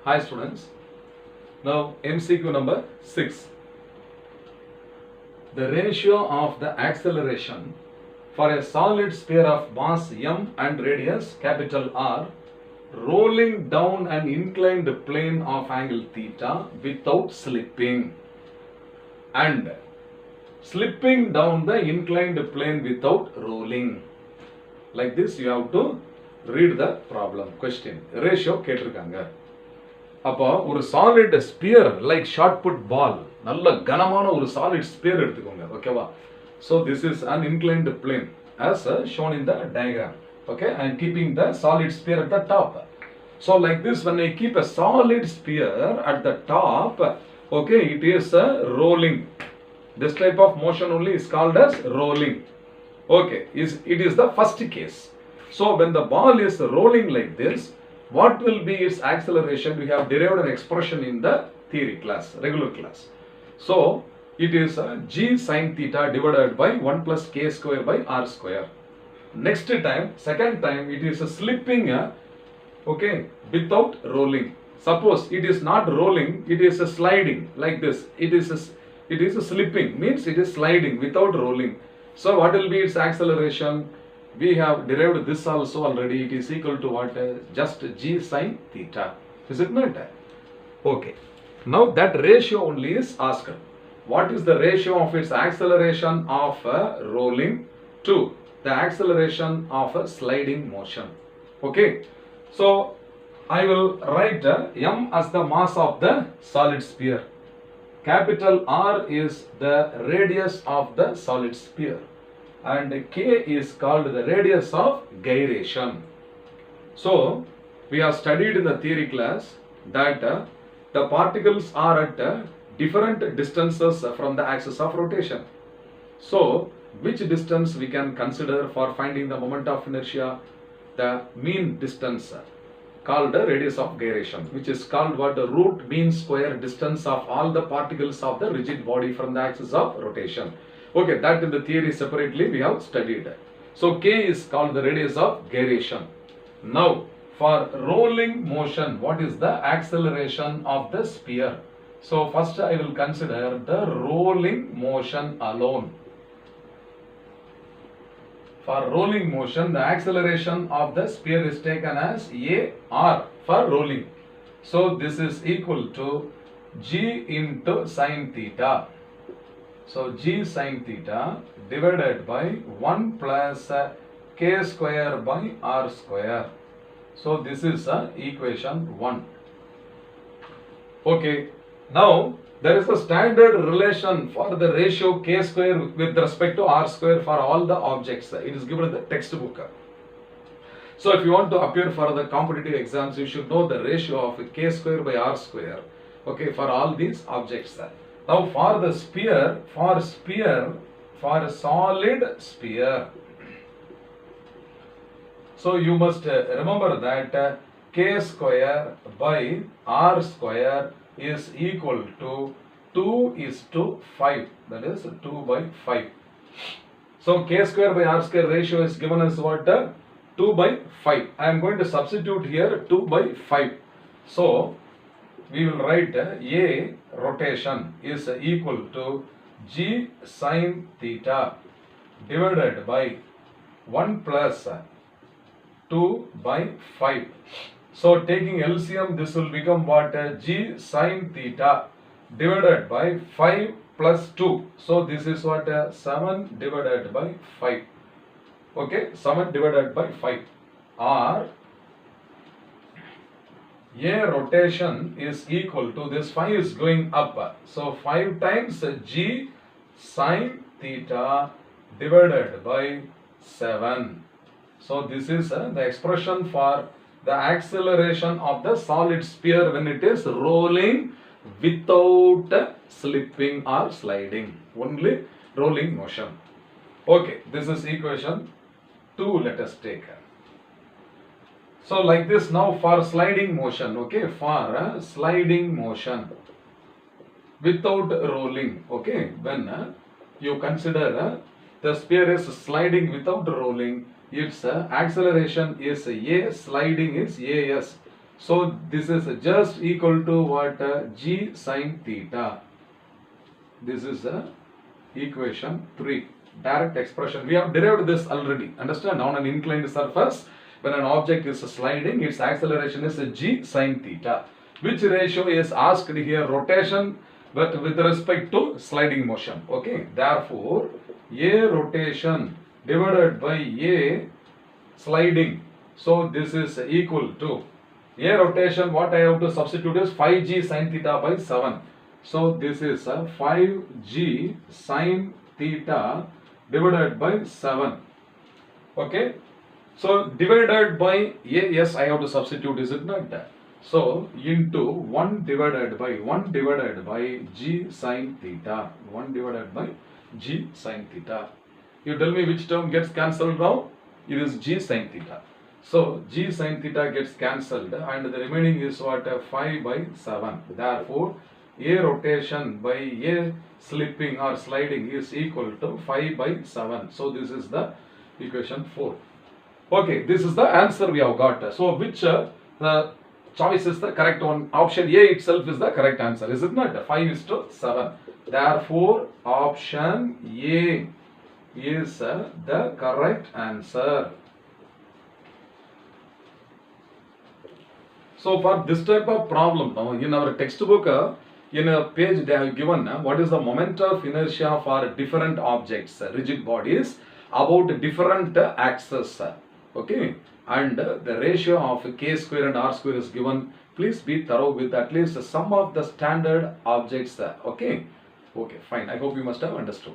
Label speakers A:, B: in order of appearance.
A: Hi students. Now MCQ number 6. The ratio of the acceleration for a solid sphere of mass m and radius capital R rolling down an inclined plane of angle theta without slipping, and slipping down the inclined plane without rolling. Like this you have to read the problem. Question. Ratio கேட்டிருக்காங்க. அப்போ ஒரு solid sphere like shot put ball, நல்ல கனமான ஒரு solid sphere எடுத்துக்கோங்க. ஓகேவா? So this is an inclined plane as shown in the diagram. Okay, I am keeping the solid sphere at the top. So like this, when I keep a solid sphere at the top, okay, it is rolling. This type of motion only is called as rolling. Okay, it is the first case. So when the ball is rolling like this, what will be its acceleration? We have derived an expression in the theory class, regular class. So it is g sin theta divided by 1 plus k square by r square. Next time, second time, it is slipping, okay, without rolling. Suppose it is not rolling, it is sliding like this. It is slipping, means it is sliding without rolling. So what will be its acceleration? We have derived this also already. It is equal to what? Just g sin theta. Is it not? Okay. Now that ratio only is asked. What is the ratio of its acceleration of rolling to the acceleration of a sliding motion? Okay. So I will write m as the mass of the solid sphere. Capital R is the radius of the solid sphere, and k is called the radius of gyration. So we have studied in the theory class that the particles are at different distances from the axis of rotation. So which distance we can consider for finding the moment of inertia? The mean distance, called the radius of gyration, which is called what? The root mean square distance of all the particles of the rigid body from the axis of rotation. Okay, that in the theory separately we have studied. So k is called the radius of gyration. Now for rolling motion, what is the acceleration of the sphere? So first I will consider the rolling motion alone. For rolling motion, the acceleration of the sphere is taken as AR for rolling. So this is equal to g into sin theta. So g sin theta divided by 1 plus k square by r square. So this is equation 1. Okay. Now there is a standard relation for the ratio k square with respect to r square for all the objects. It is given in the textbook. So if you want to appear for the competitive exams, you should know the ratio of k square by r square. Okay, for all these objects. Now for the sphere, for a solid sphere, so you must remember that k square by r square is equal to 2:5. That is 2 by 5. So k square by r square ratio is given as what? 2 by 5. I am going to substitute here 2 by 5. So we will write A rotation is equal to g sin theta divided by 1 plus 2 by 5. So taking LCM, this will become what? G sin theta divided by 5 plus 2. So this is what? 7 divided by 5. Okay, 7 divided by 5. Or A rotation is equal to, this 5 is going up. So 5 times g sin theta divided by 7. So this is the expression for the acceleration of the solid sphere when it is rolling without slipping or sliding. Only rolling motion. Okay, this is equation 2. Let us take. So like this, now for sliding motion, okay, for sliding motion without rolling, okay, when you consider the sphere is sliding without rolling, its acceleration is A, sliding is AS. So this is just equal to what? G sine theta. This is equation 3. Direct expression. We have derived this already. Understand? On an inclined surface, when an object is sliding, its acceleration is G sine theta. Which ratio is asked here? Rotation, but with respect to sliding motion. Okay. Therefore, A rotation divided by A sliding. So this is equal to A rotation. What I have to substitute is 5G sine theta by 7. So this is 5G sine theta divided by 7. Okay. So divided by A, yes, I have to substitute, is it not? So into 1 divided by G sine theta. 1 divided by G sine theta. You tell me which term gets cancelled now? It is G sine theta. So G sine theta gets cancelled and the remaining is what? 5 by 7. Therefore, A rotation by A slipping or sliding is equal to 5 by 7. So this is the equation 4. Okay, this is the answer we have got. So which choice is the correct one? Option A itself is the correct answer, is it not? 5:7. Therefore, option A is the correct answer. So for this type of problem, now in our textbook, in a page they have given what is the moment of inertia for different objects, rigid bodies, about different axes. Okay, and the ratio of k square and r square is given. Please be thorough with at least some of the standard objects. Okay, fine. I hope you must have understood.